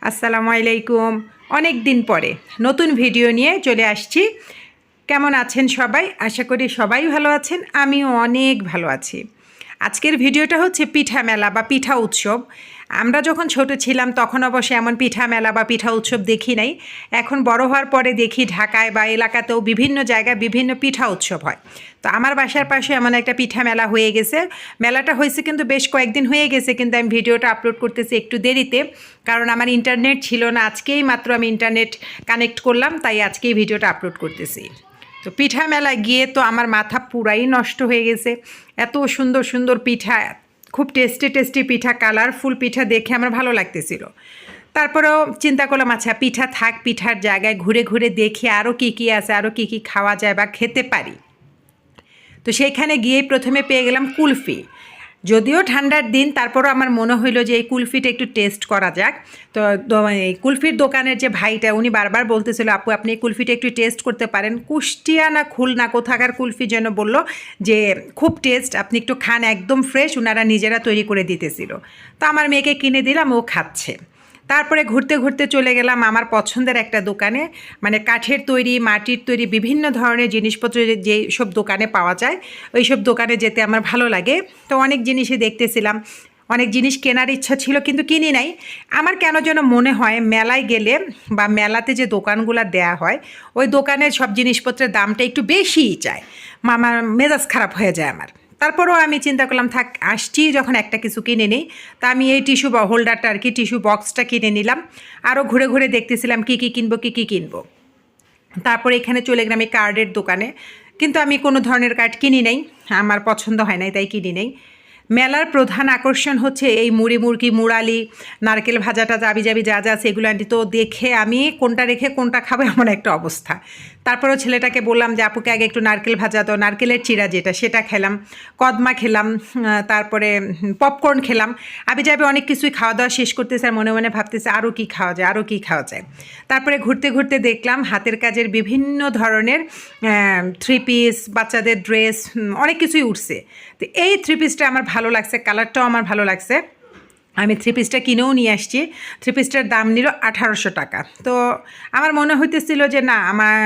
আসসালামু আলাইকুম। অনেক দিন পরে নতুন ভিডিও নিয়ে চলে আসছি। কেমন আছেন সবাই? আশা করি সবাই ভালো আছেন, আমিও অনেক ভালো আছি। আজকের ভিডিওটা হচ্ছে পিঠা মেলা বা পিঠা উৎসব। আমরা যখন ছোট ছিলাম তখন অবশ্যই এমন পিঠা মেলা বা পিঠা উৎসব দেখি নাই। এখন বড় হওয়ার পরে দেখি ঢাকায় বা এলাকাতেও বিভিন্ন জায়গায় বিভিন্ন পিঠা উৎসব হয়। তো আমার বাসার পাশে এমন একটা পিঠা মেলা হয়ে গেছে। মেলাটা হয়েছে কিন্তু বেশ কয়েকদিন হয়ে গেছে, কিন্তু আমি ভিডিওটা আপলোড করতেছি একটু দেরিতে, কারণ আমার ইন্টারনেট ছিল না। আজকেই মাত্র আমি ইন্টারনেট কানেক্ট করলাম, তাই আজকেই ভিডিওটা আপলোড করতেছি। তো পিঠা মেলায় গিয়ে তো আমার মাথা পুরাই নষ্ট হয়ে গেছে। এত সুন্দর সুন্দর পিঠা, খুব টেস্টি টেস্টি পিঠা, কালারফুল পিঠা দেখে আমার ভালো লাগতেছিল। তারপরেও চিন্তা করলাম আচ্ছা পিঠা থাক, পিঠার জায়গায় ঘুরে ঘুরে দেখি আরও কী কী আছে, আরও কী কী খাওয়া যায় বা খেতে পারি। তো সেইখানে গিয়েই প্রথমে পেয়ে গেলাম কুলফি। যদিও ঠান্ডার দিন, তারপরও আমার মনে হইলো যে এই কুলফিটা একটু টেস্ট করা যাক। তো এই কুলফির দোকানের যে ভাইটা, উনি বারবার বলতেছিল আপু আপনি এই কুলফিটা একটু টেস্ট করতে পারেন। কুষ্টিয়া না খুলনা কোথাকার কুলফি যেন বলল যে খুব টেস্ট, আপনি একটু খান, একদম ফ্রেশ, ওনারা নিজেরা তৈরি করে দিতেছিল। তো আমার মেয়েকে কিনে দিলাম, ও খাচ্ছে। তারপরে ঘুরতে ঘুরতে চলে গেলাম আমার পছন্দের একটা দোকানে, মানে কাঠের তৈরি, মাটির তৈরি বিভিন্ন ধরনের জিনিসপত্র যেই সব দোকানে পাওয়া যায়, ওই সব দোকানে যেতে আমার ভালো লাগে। তো অনেক জিনিসই দেখতেছিলাম, অনেক জিনিস কেনার ইচ্ছা ছিল কিন্তু কিনি নাই। আমার কেন যেন মনে হয় মেলায় গেলে বা মেলাতে যে দোকানগুলো দেয়া হয়, ওই দোকানের সব জিনিসপত্রের দামটা একটু বেশিই চায়। আমার মেজাজ খারাপ হয়ে যায় আমার। তারপরেও আমি চিন্তা করলাম থাক, আসছি যখন একটা কিছু কিনে নিই। তা আমি এই টিস্যু হোল্ডারটা আর কি, টিস্যু বক্সটা কিনে নিলাম। আরও ঘুরে ঘুরে দেখতেছিলাম কী কী কিনবো, কী কী কিনবো। তারপরে এখানে চলে গেলাম এই কার্ডের দোকানে, কিন্তু আমি কোনো ধরনের কার্ড কিনি নাই, আমার পছন্দ হয় নাই তাই কিনি নাই। মেলার প্রধান আকর্ষণ হচ্ছে এই মুড়ি মুরগি, মুড়ালি, নারকেল ভাজাটা, জাবি জাবি যা যা আছে এগুলো আনটি। তো দেখে আমি কোনটা রেখে কোনটা খাবো এমন একটা অবস্থা। তারপরেও ছেলেটাকে বললাম যে আপুকে আগে একটু নারকেল ভাজা দাও, নারকেলের চিড়া যেটা সেটা খেলাম, কদমা খেলাম, তারপরে পপকর্ন খেলাম। আবি যাবে অনেক কিছুই খাওয়া দাওয়া শেষ করতেছে আর মনে মনে ভাবতেছে আরও কী খাওয়া যায়, আরও কী খাওয়া যায়। তারপরে ঘুরতে ঘুরতে দেখলাম হাতের কাজের বিভিন্ন ধরনের থ্রি পিস, বাচ্চাদের ড্রেস, অনেক কিছুই উঠছে। তো এই থ্রি পিসটা আমার ভালো লাগছে, কালারটাও আমার ভালো লাগছে। আমি থ্রি পিসটা কিনেও নিয়ে আসছি। থ্রি পিসটার দাম নিল 1800 টাকা। তো আমার মনে হইতেছিল যে না, আমার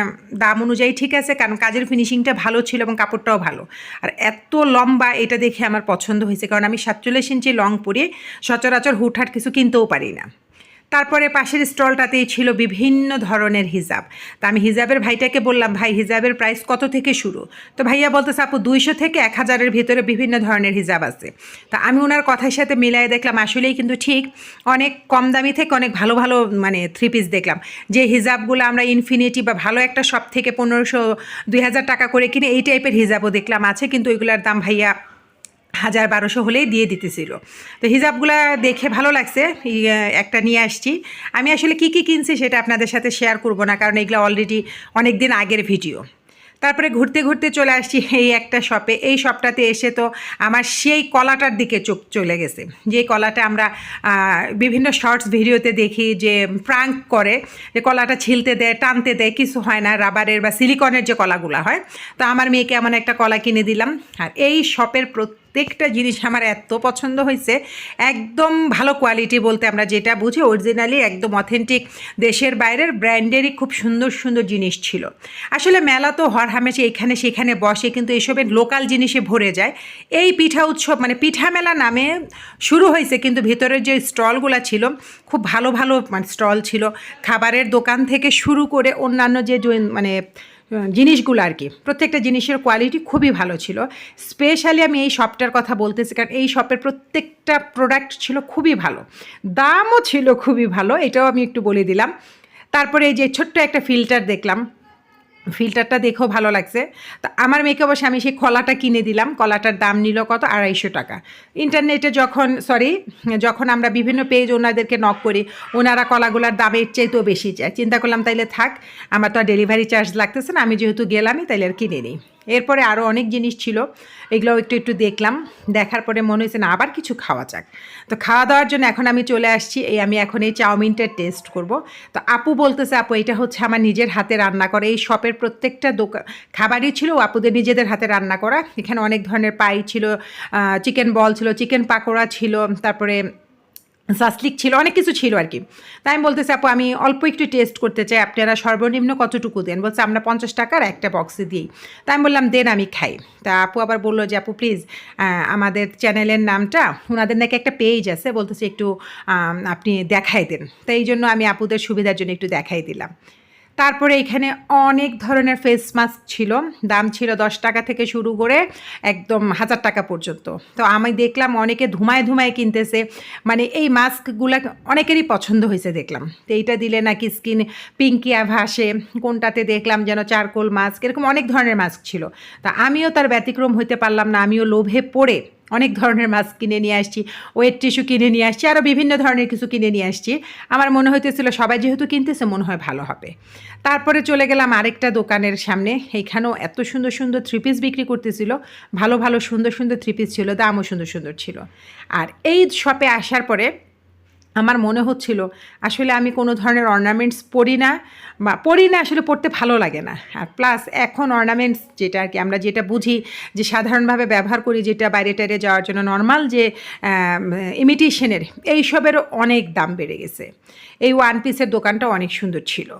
দাম অনুযায়ী ঠিক আছে, কারণ কাজের ফিনিশিংটা ভালো ছিল এবং কাপড়টাও ভালো। আর এত লম্বা, এটা দেখে আমার পছন্দ হয়েছে, কারণ আমি 47 ইঞ্চি লং পরে সচরাচর হুটহাট কিছু কিনতেও পারি না। তারপরে পাশের স্টলটাতেই ছিল বিভিন্ন ধরনের হিজাব। তা আমি হিজাবের ভাইটাকে বললাম ভাই হিজাবের প্রাইস কত থেকে শুরু? তো ভাইয়া বলতেছে আপু 200 থেকে 1000-এর ভিতরে বিভিন্ন ধরনের হিজাব আছে। তা আমি ওনার কথার সাথে মিলাই দেখলাম আসলেই কিন্তু ঠিক, অনেক কম দামি থেকে অনেক ভালো ভালো মানে থ্রি পিস দেখলাম। যে হিজাবগুলো আমরা ইনফিনিটি বা ভালো একটা শপ থেকে 1500-2000 টাকা করে কিনে এই টাইপের হিজাবও দেখলাম আছে, কিন্তু ওইগুলোর দাম ভাইয়া 1000-1200 হলেই দিয়ে দিতেছিল। তো হিজাবগুলা দেখে ভালো লাগছে, একটা নিয়ে আসছি। আমি আসলে কি কি কিনছি সেটা আপনাদের সাথে শেয়ার করব না, কারণ এগুলো অলরেডি অনেক দিন আগের ভিডিও। তারপরে ঘুরতে ঘুরতে চলে আসছি এই একটা শপে। এই শপটাতে এসে তো আমার সেই কলাটার দিকে চোখ চলে গেছে, যে কলাটা আমরা বিভিন্ন শর্টস ভিডিওতে দেখি যে প্রাঙ্ক করে, যে কলাটা ছিলতে দেয়, টানতে দেয়, কিছু হয় না, রাবারের বা সিলিকনের যে কলাগুলো হয়। তো আমার মেয়েকে এমন একটা কলা কিনে দিলাম। আর এই শপের প্রত্যেকটা জিনিস আমার এত পছন্দ হয়েছে, একদম ভালো কোয়ালিটি বলতে আমরা যেটা বুঝি অরিজিনালি একদম অথেন্টিক, দেশের বাইরের ব্র্যান্ডেরই খুব সুন্দর সুন্দর জিনিস ছিল। আসলে মেলা তো হরহামেশা এখানে সেখানে বসে, কিন্তু এসবের লোকাল জিনিসে ভরে যায়। এই পিঠা উৎসব মানে পিঠা মেলা নামে শুরু হয়েছে, কিন্তু ভেতরের যে স্টলগুলো ছিল খুব ভালো ভালো মানে স্টল ছিল, খাবারের দোকান থেকে শুরু করে অন্যান্য যে মানে জিনিসগুলো আর কি, প্রত্যেকটা জিনিসের কোয়ালিটি খুবই ভালো ছিল। স্পেশালি আমি এই শপটার কথা বলতেছি, কারণ এই শপের প্রত্যেকটা প্রোডাক্ট ছিল খুবই ভালো, দামও ছিল খুবই ভালো, এটাও আমি একটু বলে দিলাম। তারপরে এই যে ছোট্ট একটা ফিল্টার দেখলাম, ফিল্টারটা দেখেও ভালো লাগছে। তো আমার মেয়েকে অবশ্যই আমি সেই কলাটা কিনে দিলাম। কলাটার দাম নিল কত? 250 টাকা। ইন্টারনেটে যখন আমরা বিভিন্ন পেজ ওনাদেরকে নক করি, ওনারা কলাগুলার দামের চাইতেও বেশি চায়। চিন্তা করলাম তাইলে থাক, আমার তো আর ডেলিভারি চার্জ লাগতেছে না, আমি যেহেতু গেলামই তাইলে আর কিনে নিই। এরপরে আরও অনেক জিনিস ছিল, এগুলোও একটু একটু দেখলাম। দেখার পরে মনে হয়েছে না আবার কিছু খাওয়া যাক। তো খাওয়া দাওয়ার জন্য এখন আমি চলে আসছি, আমি এখন এই চাউমিনটা টেস্ট করব। তো আপু বলতেছে আপু এটা হচ্ছে আমার নিজের হাতে রান্না করে। এই শপের প্রত্যেকটা খাবারই ছিল আপুদের নিজেদের হাতে রান্না করা। এখানে অনেক ধরনের পাই ছিল, চিকেন বল ছিল, চিকেন পাকোড়া ছিল, তারপরে সাসলিক ছিল, অনেক কিছু ছিল আর কি। তাই আমি বলতেছি আপু আমি অল্প একটু টেস্ট করতে চাই, আপনারা সর্বনিম্ন কতটুকু দেন? বলছে আমরা 50 টাকার একটা বক্সে দিই। তাই আমি বললাম দেন আমি খাই। তা আপু আবার বললো যে আপু প্লিজ আমাদের চ্যানেলের নামটা, ওনাদের নাকি একটা পেজ আছে, বলতেছে একটু আপনি দেখাই দেন। তাই এই জন্য আমি আপুদের সুবিধার জন্য একটু দেখাই দিলাম। তারপরে এখানে অনেক ধরনের ফেস মাস্ক ছিল, দাম ছিল 10 টাকা থেকে শুরু করে একদম 1000 টাকা পর্যন্ত। তো আমি দেখলাম অনেকে ধুমায় ধুমায় কিনতেছে, মানে এই মাস্কগুলো অনেকেরই পছন্দ হয়েছে দেখলাম। তো এইটা দিলে নাকি স্কিন পিঙ্কি আভা আসে, কোনটাতে দেখলাম যেন চারকোল মাস্ক, এরকম অনেক ধরনের মাস্ক ছিল। তা আমিও তার ব্যতিক্রম হইতে পারলাম না, আমিও লোভে পড়ে অনেক ধরনের মাস্ক কিনে নিয়ে আসছি, ওয়েট টিস্যু কিনে নিয়ে আসছি, আরও বিভিন্ন ধরনের কিছু কিনে নিয়ে আসছি। আমার মনে হইতেছিল সবাই যেহেতু কিনতেছে মনে হয় ভালো হবে। তারপরে চলে গেলাম আরেকটা দোকানের সামনে, এইখানেও এত সুন্দর সুন্দর থ্রি পিস বিক্রি করতেছিল, ভালো ভালো সুন্দর সুন্দর থ্রি পিস ছিল, দামও সুন্দর সুন্দর ছিল। আর এই শপে আসার পরে আমার মনে হচ্ছিল আসলে আমি কোনো ধরনের অর্নামেন্টস পরি না, বা পরি না, আসলে পরতে ভালো লাগে না। আর প্লাস এখন অর্নামেন্টস যেটা আর কি আমরা যেটা বুঝি যে সাধারণভাবে ব্যবহার করি, যেটা বাইরে টাইরে যাওয়ার জন্য নর্মাল যে ইমিটেশনের, এইসবেরও অনেক দাম বেড়ে গেছে। এই ওয়ান পিসের দোকানটা অনেক সুন্দর ছিল।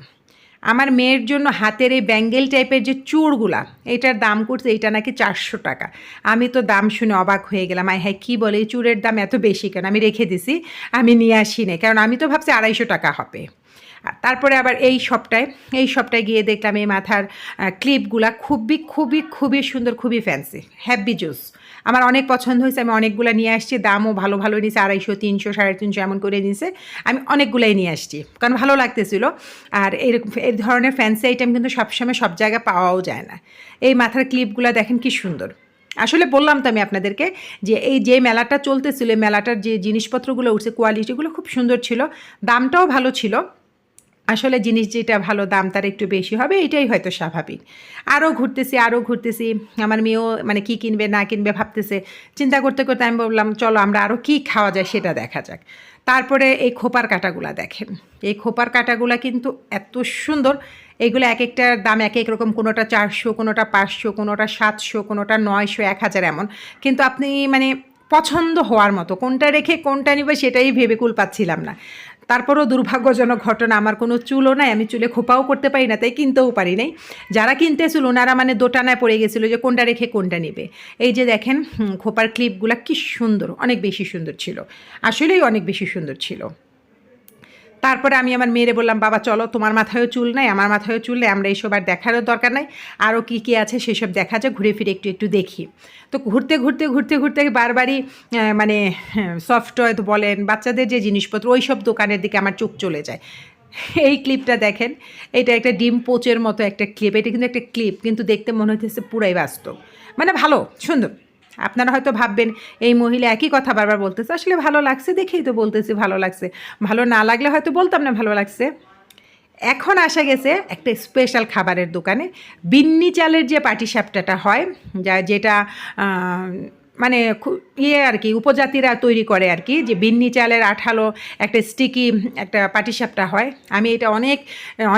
আমার মেয়ের জন্য হাতের এই ব্যাঙ্গেল টাইপের যে চূড়গুলা, এটার দাম করছে এইটা নাকি 400 টাকা। আমি তো দাম শুনে অবাক হয়ে গেলাম, হ্যাঁ কী বলে এই চূড়ের দাম এত বেশি কেন? আমি রেখে দিছি, আমি নিয়ে আসি না, কারণ আমি তো ভাবছি 250 টাকা হবে। তারপরে আবার এই সবটায় গিয়ে দেখলাম এই মাথার ক্লিপগুলা খুবই খুবই খুবই সুন্দর, খুবই ফ্যান্সি, হ্যাপি জুস আমার অনেক পছন্দ হয়েছে। আমি অনেকগুলো নিয়ে আসছি, দামও ভালো ভালো নিয়েছে, 250, 300, 350 এমন করে নিয়েছে। আমি অনেকগুলাই নিয়ে আসছি কারণ ভালো লাগতেছিল। আর এরকম এই ধরনের ফ্যান্সি আইটেম কিন্তু সবসময় সব জায়গায় পাওয়াও যায় না। এই মাথার ক্লিপগুলো দেখেন কি সুন্দর। আসলে বললাম তো আমি আপনাদেরকে যে এই যে মেলাটা চলতেছিল, মেলাটার যে জিনিসপত্রগুলো উঠছে কোয়ালিটিগুলো খুব সুন্দর ছিল, দামটাও ভালো ছিল। আসলে জিনিস যেটা ভালো দাম তার একটু বেশি হবে, এটাই হয়তো স্বাভাবিক। আরও ঘুরতেছি, আমার মেয়েও মানে কী কিনবে না কিনবে ভাবতেছে। চিন্তা করতে করতে আমি বললাম চলো আমরা আরও কী খাওয়া যায় সেটা দেখা যাক। তারপরে এই খোপার কাঁটাগুলা দেখেন, এই খোপার কাঁটাগুলা কিন্তু এত সুন্দর। এইগুলো এক একটার দাম এক এক রকম, কোনোটা 400, কোনোটা 500, কোনোটা 700, কোনোটা 900, 1000 এমন। কিন্তু আপনি মানে পছন্দ হওয়ার মতো কোনটা রেখে কোনটা নিবে সেটাই ভেবে কুল পাচ্ছিলাম না। তারপরেও দুর্ভাগ্যজনক ঘটনা, আমার কোনো চুলও নাই, আমি চুলে খোপাও করতে পারি না, তাই কিনতেও পারি নাই। যারা কিনতেছিল ওনারা মানে দোটানায় পড়ে গেছিলো যে কোনটা রেখে কোনটা নেবে। এই যে দেখেন খোপার ক্লিপগুলো কি সুন্দর, অনেক বেশি সুন্দর ছিল, আসলেই অনেক বেশি সুন্দর ছিল। তারপরে আমি আমার মেয়েরে বললাম বাবা চলো, তোমার মাথায়ও চুল নাই আমার মাথায়ও চুল নেই, আমরা এইসব আর দেখারও দরকার নাই, আরও কী কী আছে সেসব দেখা যায়, ঘুরে ফিরে একটু একটু দেখি। তো ঘুরতে বারবারই মানে সফট টয় বলেন, বাচ্চাদের যে জিনিসপত্র ওই সব দোকানের দিকে আমার চোখ চলে যায়। এই ক্লিপটা দেখেন, এটা একটা ডিম পোচের মতো একটা ক্লিপ, এটা কিন্তু একটা ক্লিপ, কিন্তু দেখতে মনে হচ্ছে পুরাই বাস্তব, মানে ভালো সুন্দর। আপনারা হয়তো ভাববেন এই মহিলা একই কথা বারবার বলতেছে, আসলে ভালো লাগছে দেখেই তো বলতেছি ভালো লাগছে, ভালো না লাগলে হয়তো বলতাম না ভালো লাগছে। এখন আসা গেছে একটা স্পেশাল খাবারের দোকানে, বিন্নি চালের যে পাটিসাপটাটা হয়, যেটা মানে ইয়ে আর কি উপজাতিরা তৈরি করে আর কি, যে বিন্নি চালের আঠালো একটা স্টিকি একটা পাটিসাপটা হয়। আমি এটা অনেক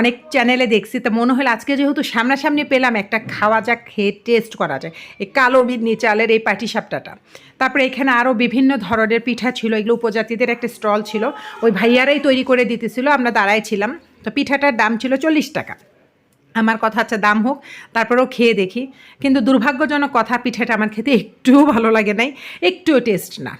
অনেক চ্যানেলে দেখছি, তা মনে হলো আজকে যেহেতু সামনাসামনি পেলাম একটা খাওয়া যাক, খেয়ে টেস্ট করা যায় এই কালো বিন্নি চালের এই পাটিসাপটাটা। তারপরে এখানে আরও বিভিন্ন ধরনের পিঠা ছিল, এগুলো উপজাতিদের একটা স্টল ছিল, ওই ভাইয়ারাই তৈরি করে দিতেছিল, আমরা দাঁড়াই ছিলাম। তো পিঠাটার দাম ছিল 40 টাকা। আমার কথা আচ্ছা দাম হোক, তারপরেও খেয়ে দেখি। কিন্তু দুর্ভাগ্যজনক কথা, পিঠাটা আমার খেতে একটুও ভালো লাগে নাই, একটুও টেস্ট না।